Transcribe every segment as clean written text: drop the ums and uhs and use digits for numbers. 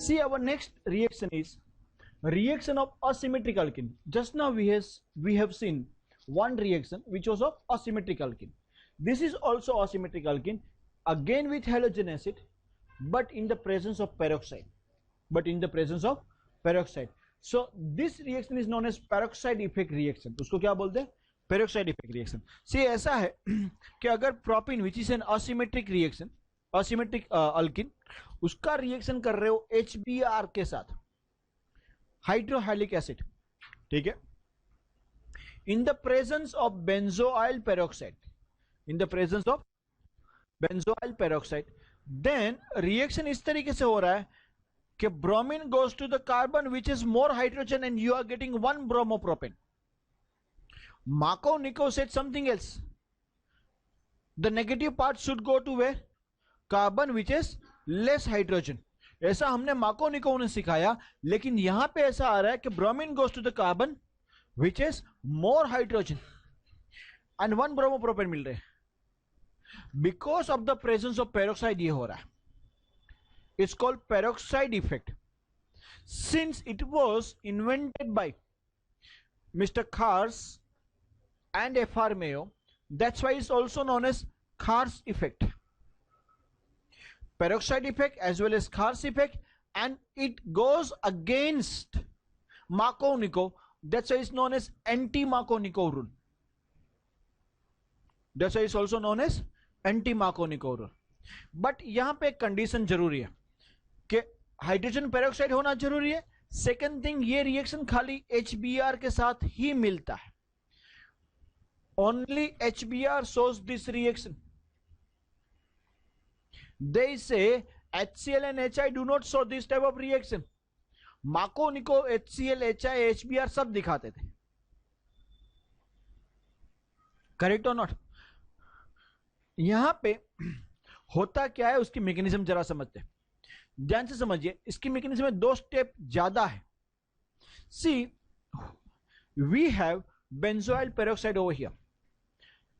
See, our next reaction is reaction of asymmetric alkene. Just now we have seen one reaction which was of asymmetric alkene. This is also asymmetric alkene, again with halogen acid, but in the presence of peroxide. So this reaction is known as peroxide effect reaction. उसको क्या बोलते हैं? Peroxide effect reaction. See, ऐसा है कि अगर propyne which is an asymmetric reaction, asymmetric alkene, उसका reaction कर रहे हो HBr के साथ, हाइड्रोहाइलिक एसिड, ठीक है, in the presence of benzoyl peroxide, then reaction इस तरीके से हो रहा है कि bromine goes to the carbon which is more hydrogen and you are getting one bromopropane. Marco-Nico said something else. The negative part should go to where? Carbon which is less hydrogen. ऐसा हमने मार्को-निको ने सिखाया, लेकिन यहां पे ऐसा आ रहा है कि bromine goes to the carbon which is more hydrogen and one bromopropane मिल रहे हैं. Because of the presence of peroxide ये हो रहा है. It's called peroxide effect. Since it was invented by mister Kharasch and F.R. Mayo, that's why it's also known as Kars effect. Peroxide effect as well as Kars effect, and it goes against Marco-Nico. That's why it's known as anti-Marco-Nico rule. That's why it's also known as anti-Marco-Nico rule. But यहाँ पे condition जरूरी है कि hydrogen peroxide होना जरूरी है. Second thing, ये reaction खाली HBr के साथ ही मिलता है. Only HBr shows this reaction. They say HCl and HI do not show this type of reaction. Marco-Nico HCl, HI, HBr सब दिखाते थे. Correct or not? यहां पे होता क्या है उसकी मैकेनिज्म जरा समझते हैं. ध्यान से समझिए, इसकी मैकेनिज्म में 2 स्टेप ज्यादा है. See, we have benzoyl peroxide over here.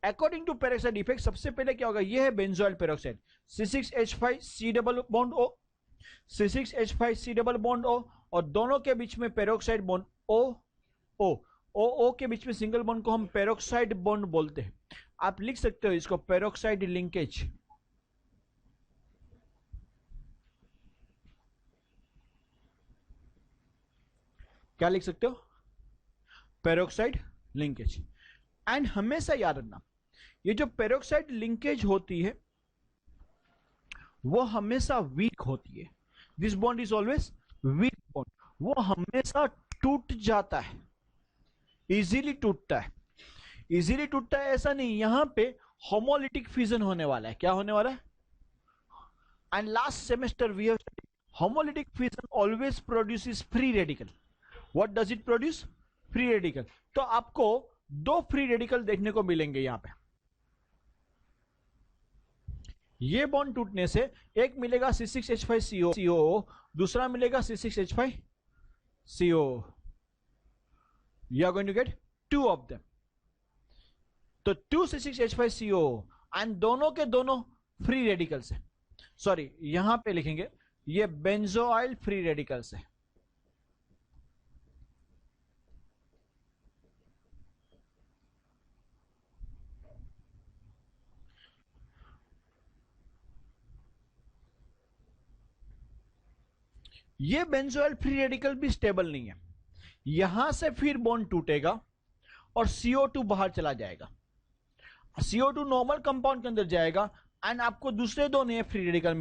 According to peroxide effect, सबसे पहले क्या होगा, ये है benzoyl peroxide, C6H5C double bond O, C6H5C double bond O, और दोनों के बीच में पेरोक्साइड बॉन्ड O के बीच में सिंगल बॉन्ड को हम पेरोक्साइड बॉन्ड बोलते हैं. आप लिख सकते हो इसको पेरोक्साइड लिंकेज. क्या लिख सकते हो? Peroxide linkage. एंड हमेशा याद रखना, ये जो पेरोक्साइड लिंकेज होती है वो हमेशा वीक होती है. This bond is always weak bond. वो हमेशा टूट जाता है, इजीली टूटता है. इजीली टूटता है ऐसा नहीं, यहां पे होमोलिटिक फ्यूजन होने वाला है. क्या होने वाला है? And last semester we have studied homolytic fusion always produces free radical. What does it produce? Free radical. तो आपको 2 फ्री रेडिकल देखने को मिलेंगे यहां पे. ये बॉन्ड टूटने से एक मिलेगा C6H5CO, दूसरा मिलेगा C6H5CO. You are going to get 2 of them. तो 2 C6H5CO एंड दोनों के दोनों फ्री रेडिकल्स है. सॉरी, यहां पे लिखेंगे ये बेंजोइल फ्री रेडिकल्स है. ये बेंजोइल फ्री रेडिकल भी स्टेबल नहीं है. यहां से फिर बॉन्ड टूटेगा और CO2 बाहर चला जाएगा. CO2 नॉर्मल कंपाउंड के अंदर जाएगा एंड आपको दूसरे 2 नए फ्री रेडिकल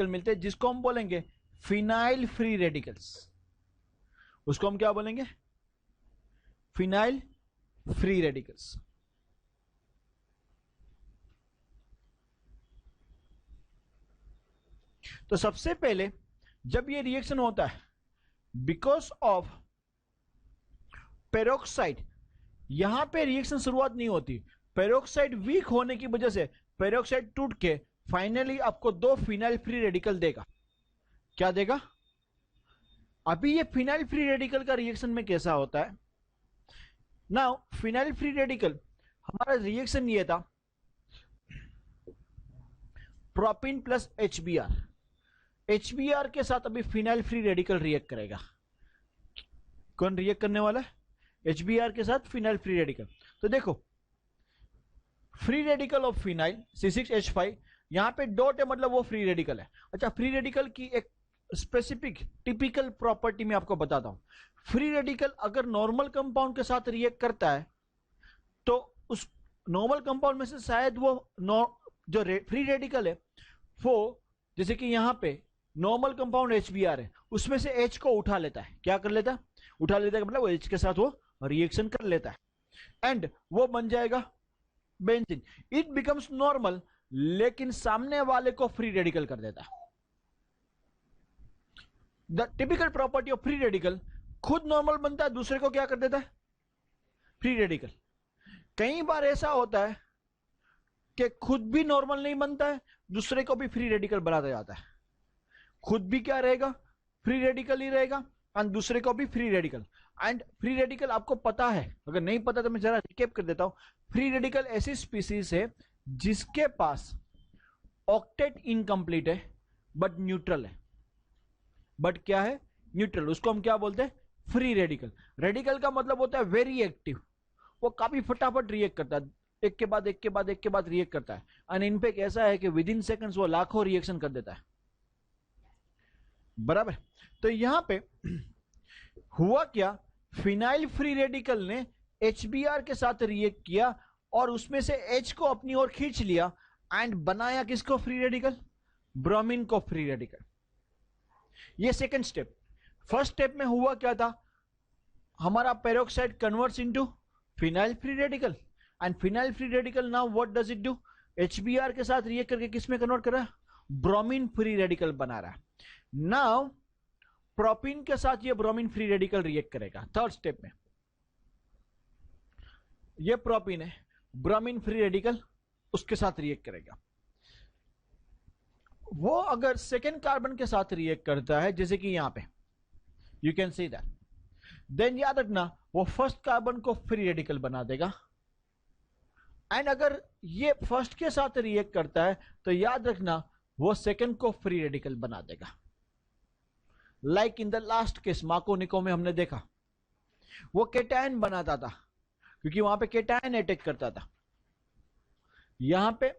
मिलते हैं जिसको हम बोलेंगे फिनाइल फ्री रेडिकल्स. उसको हम क्या बोलेंगे? Phenyl free radicals. तो सबसे पहले जब ये रिएक्शन होता है, बिकॉज ऑफ पेरोक्साइड, यहां पे रिएक्शन शुरुआत नहीं होती. पेरोक्साइड वीक होने की वजह से पेरोक्साइड टूट के फाइनली आपको 2 फिनाइल फ्री रेडिकल देगा. क्या देगा? अभी ये फिनाइल फ्री रेडिकल का रिएक्शन में कैसा होता है? नाउ फिनाइल फ्री रेडिकल, हमारा रिएक्शन ये था प्रोपिन प्लस HBr. HBr के साथ अभी फिनाइल फ्री रेडिकल रिएक्ट करेगा। कौन रिएक्ट करने वाला है? HBr के साथ फिनाइल फ्री रेडिकल। तो देखो, free radical of phenyl C6H5, यहां पे डॉट है मतलब वो फ्री रेडिकल है। अच्छा, फ्री रेडिकल की एक स्पेसिफिक टिपिकल प्रॉपर्टी मैं आपको बताता हूं। फ्री रेडिकल अगर नॉर्मल कंपाउंड के साथ रिएक्ट करता है तो उस नॉर्मल कंपाउंड में से शायद वो जो फ्री रेडिकल है वो, जैसे कि यहां पे नॉर्मल कंपाउंड HBr है, उसमें से H को उठा लेता है। क्या कर लेता है? उठा लेता है, मतलब वो H के साथ वो रिएक्शन कर लेता है एंड वो बन जाएगा बेंजीन। इट बिकम्स नॉर्मल, लेकिन सामने वाले को फ्री रेडिकल कर देता है। The typical property of free radical, खुद नॉर्मल बनता है, दूसरे को क्या कर देता है? Free radical. कई बार ऐसा होता है कि खुद भी नॉर्मल नहीं बनता है, दूसरे को भी फ्री रेडिकल बनाता जाता है। खुद भी क्या रहेगा? फ्री रेडिकल ही रहेगा एंड दूसरे को भी free radical. And free radical आपको पता है, अगर नहीं पता तो मैं जरा रिकेप कर देता हूं। फ्री रेडिकल ऐसी स्पीसीज है जिसके पास ऑक्टेट इनकम्प्लीट है बट न्यूट्रल है। बट क्या है? न्यूट्रल। उसको हम क्या बोलते हैं? Free radical. रेडिकल का मतलब होता है वेरी एक्टिव, वो काफी फटाफट रिएक्ट करता है, एक के बाद एक के बाद एक के बाद रिएक्ट करता है। एंड इनफैक्ट ऐसा है कि विद इन सेकंड्स वो लाखों रिएक्शन कर देता है। बराबर। तो यहां पे हुआ क्या, फिनाइल फ्री रेडिकल ने HBr के साथ रिएक्ट किया और उसमें से H को अपनी ओर खींच लिया एंड बनाया किसको फ्री रेडिकल? ब्रोमीन को फ्री रेडिकल। ये सेकंड स्टेप। फर्स्ट स्टेप में हुआ क्या था, हमारा peroxide converts into phenyl free radical and phenyl free radical now what does it do? HBr के साथ रिएक्ट करके किस में कन्वर्ट कर रहा है? ब्रोमीन फ्री रेडिकल बना रहा है। नाउ प्रोपीन के साथ ये ब्रोमीन फ्री रेडिकल रिएक्ट करेगा। थर्ड स्टेप में ये प्रोपीन है, ब्रोमीन फ्री रेडिकल उसके साथ रिएक्ट करेगा। वो अगर सेकेंड कार्बन के साथ रिएक्ट करता है, जैसे कि यहां पे you can see that, then याद रखना वो फर्स्ट कार्बन को फ्री रेडिकल बना देगा। एंड अगर ये फर्स्ट के साथ रिएक्ट करता है तो याद रखना वो सेकेंड को फ्री रेडिकल बना देगा। Like in the last case Markovnikov में हमने देखा, वो केटायन बनाता था क्योंकि वहां पे केटायन अटैक करता था। यहां पे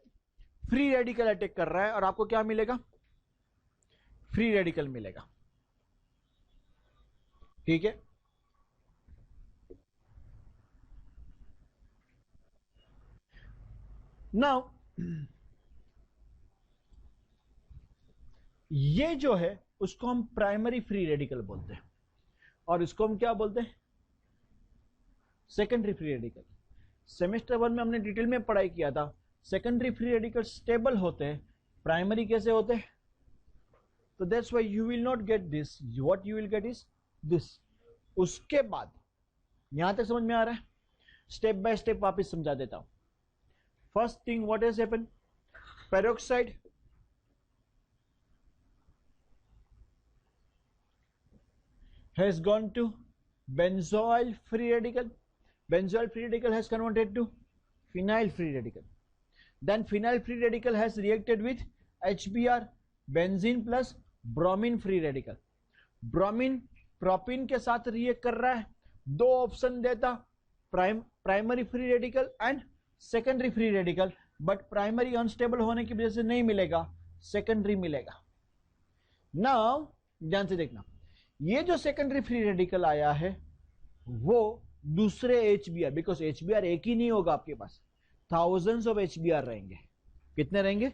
फ्री रेडिकल अटैक कर रहा है और आपको क्या मिलेगा? फ्री रेडिकल मिलेगा। ठीक है। नाउ ये जो है उसको हम प्राइमरी फ्री रेडिकल बोलते हैं और इसको हम क्या बोलते हैं? Secondary free radical. सेमेस्टर 1 में हमने डिटेल में पढ़ाई किया था, सेकेंडरी फ्री रेडिकल स्टेबल होते हैं, प्राइमरी कैसे होते हैं? तो that's why you will not get this, what you will get is this. उसके बाद यहां तक समझ में आ रहा है? स्टेप बाय स्टेप वापस समझा देता हूं। First thing what has happened, peroxide has gone to benzoyl free radical. Benzoyl free radical has converted to phenyl free radical. Then phenyl free radical has reacted with HBr, benzene plus bromine free radical. Bromine propene के साथ react कर रहा है, दो option देता, primary free radical and secondary free radical, but primary unstable होने की वजह से नहीं मिलेगा, सेकेंडरी मिलेगा। नाउ ध्यान से देखना, ये जो सेकेंडरी फ्री रेडिकल आया है वो दूसरे HBr, बिकॉज HBr एक ही नहीं होगा आपके पास, थाउजेंड्स ऑफ HBr रहेंगे। कितने रहेंगे?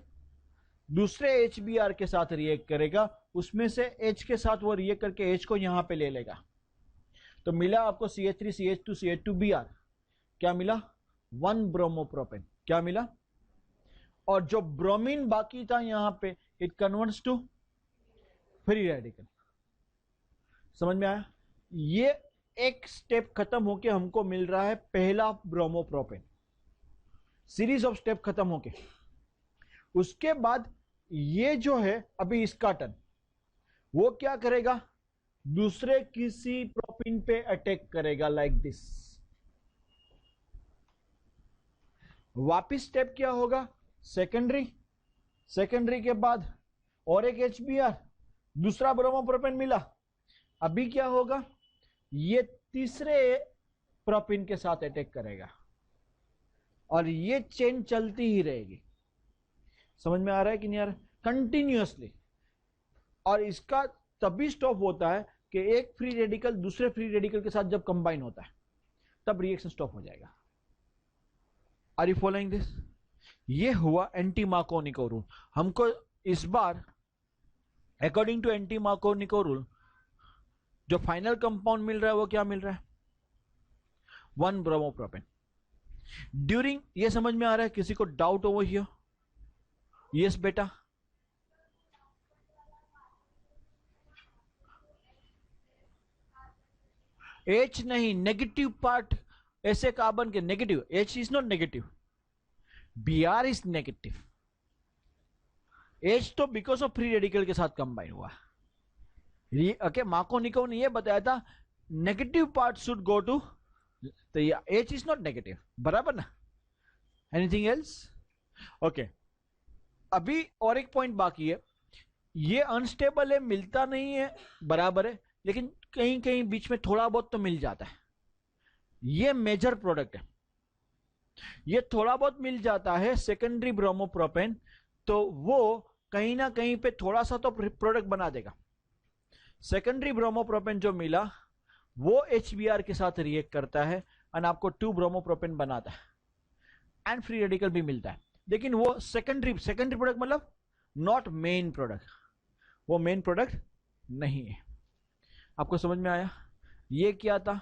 दूसरे HBr के साथ रिएक्ट करेगा, उसमें से H के साथ वो रिएक्ट करके H को यहां पे ले लेगा। तो मिला आपको CH3 CH2 CH2Br। क्या मिला? 1 ब्रोमोप्रोपेन। क्या मिला? और जो ब्रोमीन बाकी था यहां पे, it converts to free radical. समझ में आया? ये एक स्टेप खत्म होके हमको मिल रहा है पहला ब्रोमोप्रोपेन, सीरीज ऑफ स्टेप खत्म होके। उसके बाद ये जो है अभी इसका टर्न, वो क्या करेगा? दूसरे किसी प्रोपीन पे अटैक करेगा लाइक दिस। वापिस स्टेप क्या होगा? सेकेंडरी, सेकेंडरी के बाद और एक HBr, दूसरा ब्रोमोप्रोपेन मिला, अभी क्या होगा, ये तीसरे प्रोपिन के साथ अटैक करेगा और ये चेन चलती ही रहेगी। समझ में आ रहा है कि नहीं आ रहा है? कंटिन्यूअसली। और इसका तभी स्टॉप होता है कि एक फ्री रेडिकल दूसरे फ्री रेडिकल के साथ जब कंबाइन होता है तब रिएक्शन स्टॉप हो जाएगा। Are you following this? ये हुआ एंटी मार्कोनिको रूल। हमको इस बार according to anti Markovnikov rule जो फाइनल कंपाउंड मिल रहा है वो क्या मिल रहा है, 1 ब्रोमोप्रोपेन। ड्यूरिंग, ये समझ में आ रहा है? किसी को डाउट ओवर हियर? यस बेटा, H नहीं, नेगेटिव पार्ट ऐसे कार्बन के negative, H is not negative, Br is negative. H तो बिकॉज ऑफ फ्री रेडिकल के साथ कंबाइन हुआ। ओके, मार्कोनिको ने ये बताया था negative part should go to, तो ये H इज नॉट नेगेटिव, बराबर ना? Anything else? ओके, अभी और एक पॉइंट बाकी है। ये अनस्टेबल है, मिलता नहीं है, बराबर है, लेकिन कहीं कहीं बीच में थोड़ा बहुत तो मिल जाता है। ये मेजर प्रोडक्ट है, ये थोड़ा बहुत मिल जाता है सेकेंडरी ब्रोमोप्रोपेन, तो वो कहीं ना कहीं पे थोड़ा सा तो प्रोडक्ट बना देगा। सेकेंडरी ब्रोमोप्रोपेन जो मिला वो HBr के साथ रिएक्ट करता है और आपको 2 ब्रोमोप्रोपेन बनाता है एंड फ्री रेडिकल भी मिलता है, लेकिन वो सेकेंडरी प्रोडक्ट, मतलब नॉट मेन प्रोडक्ट, वो मेन प्रोडक्ट नहीं है। आपको समझ में आया? ये क्या था?